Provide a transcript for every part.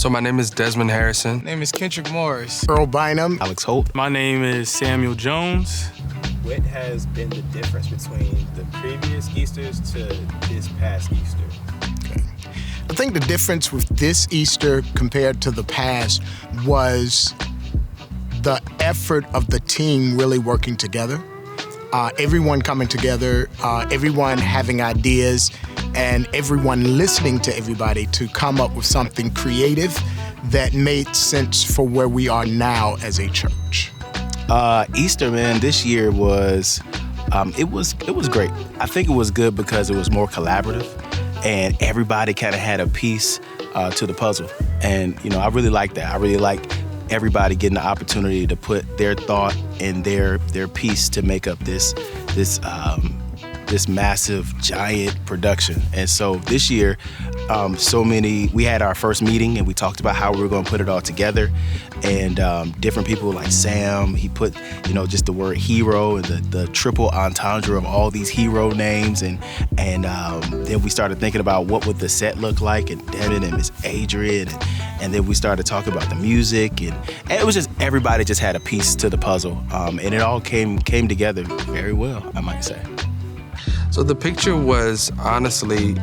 So my name is Desmond Harrison. My name is Kendrick Morris. Earl Bynum. Alex Holt. My name is Samuel Jones. What has been the difference between the previous Easters to this past Easter? Okay. I think the difference with this Easter compared to the past was the effort of the team really working together. Everyone coming together, everyone having ideas, and everyone listening to everybody to come up with something creative that made sense for where we are now as a church. Easter, man, this year was it was great. I think it was good because it was more collaborative, and everybody kind of had a piece to the puzzle. And I really like that. I really like everybody getting the opportunity to put their thought and their piece to make up this massive, giant production. And so this year, we had our first meeting and we talked about how we were going to put it all together. And different people like Sam, he put, just the word hero and the triple entendre of all these hero names. And then we started thinking about what would the set look like, and Devin and Miss Adrian. And then we started talking about the music. And it was just, everybody just had a piece to the puzzle. And it all came together very well, I might say. So the picture was honestly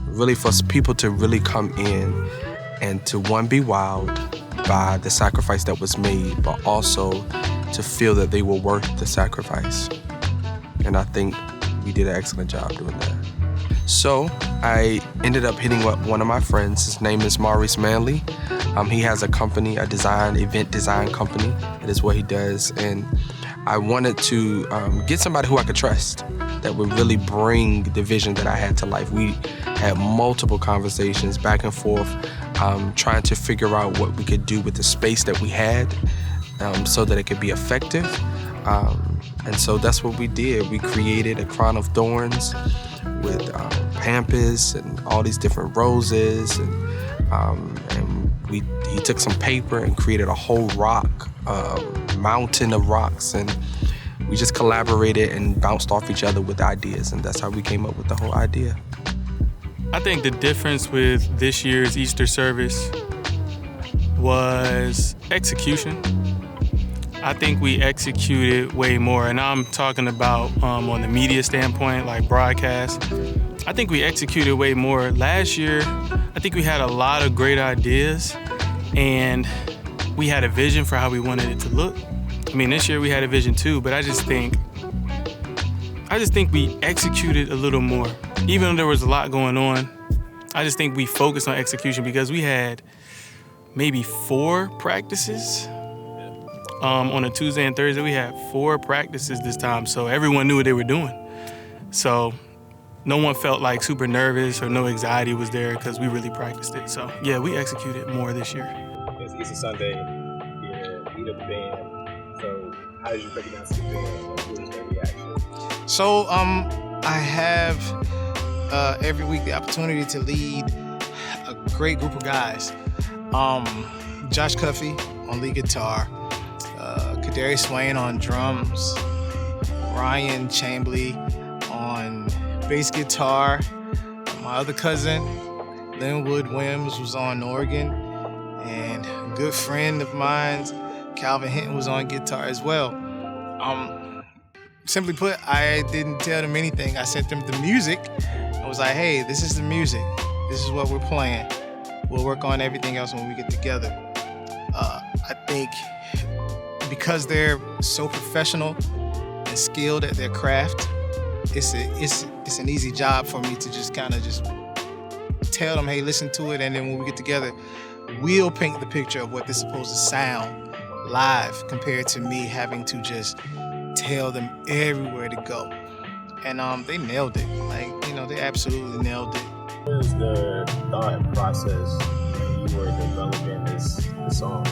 really for people to really come in and to, one, be wowed by the sacrifice that was made, but also to feel that they were worth the sacrifice. And I think we did an excellent job doing that. So I ended up hitting up one of my friends. His name is Maurice Manley. He has a company, event design company. That is what he does. And I wanted to get somebody who I could trust that would really bring the vision that I had to life. We had multiple conversations back and forth, trying to figure out what we could do with the space that we had so that it could be effective. And so that's what we did. We created a crown of thorns with pampas and all these different roses. And he took some paper and created a whole rock, mountain of rocks. And we just collaborated and bounced off each other with ideas, and that's how we came up with the whole idea. I think the difference with this year's Easter service was execution. I think we executed way more, and I'm talking about on the media standpoint, like broadcast. I think we executed way more. Last year, I think we had a lot of great ideas, and we had a vision for how we wanted it to look. I mean, this year we had a vision too, but I just think we executed a little more. Even though there was a lot going on, I just think we focused on execution because we had maybe 4 practices. On a Tuesday and Thursday, we had 4 practices this time, so everyone knew what they were doing. So no one felt like super nervous or no anxiety was there because we really practiced it. So yeah, we executed more this year. It's Easter Sunday, you lead up the band. So how did you break it down to the band? What was their reaction? So I have every week the opportunity to lead a great group of guys. Josh Cuffey on lead guitar, Kadarius Swain on drums, Ryan Chambley on bass guitar, my other cousin, Linwood Williams, was on organ, and a good friend of mine, Calvin Hinton, was on guitar as well. Simply put, I didn't tell them anything. I sent them the music. I was like, hey, this is the music. This is what we're playing. We'll work on everything else when we get together. I think because they're so professional and skilled at their craft, it's an easy job for me to just kind of just tell them, hey, listen to it, and then when we get together, we'll paint the picture of what this is supposed to sound live compared to me having to just tell them everywhere to go. And they nailed it. They absolutely nailed it. What was the thought process when you were developing this song?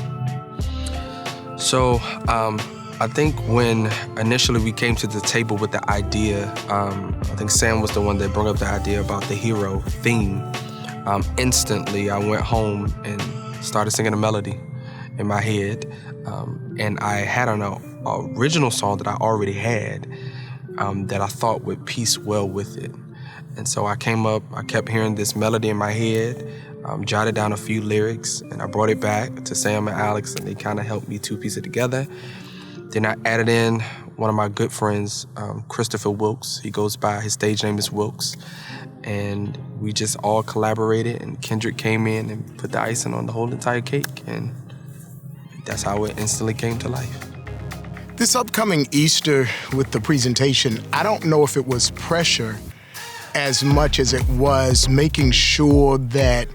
So I think when initially we came to the table with the idea, I think Sam was the one that brought up the idea about the hero theme. Instantly, I went home and started singing a melody in my head. And I had an original song that I already had that I thought would piece well with it. And so I came up, I kept hearing this melody in my head. jotted down a few lyrics, and I brought it back to Sam and Alex, and they kind of helped me piece it together. Then I added in one of my good friends, Christopher Wilkes. He goes by, his stage name is Wilkes. And we just all collaborated, and Kendrick came in and put the icing on the whole entire cake, and that's how it instantly came to life. This upcoming Easter with the presentation, I don't know if it was pressure as much as it was making sure that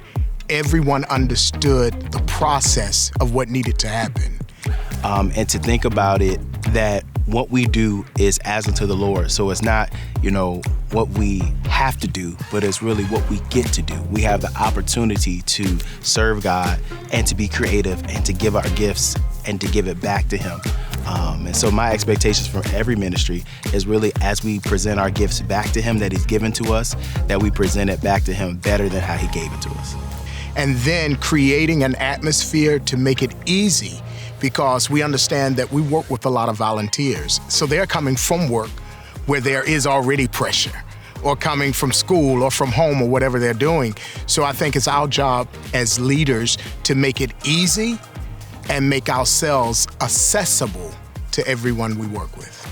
everyone understood the process of what needed to happen. And to think about it, that what we do is as unto the Lord. So it's not, what we have to do, but it's really what we get to do. We have the opportunity to serve God and to be creative and to give our gifts and to give it back to Him. And so my expectations from every ministry is really, as we present our gifts back to Him that He's given to us, that we present it back to Him better than how He gave it to us. And then creating an atmosphere to make it easy, because we understand that we work with a lot of volunteers. So they're coming from work where there is already pressure, or coming from school or from home or whatever they're doing. So I think it's our job as leaders to make it easy and make ourselves accessible to everyone we work with.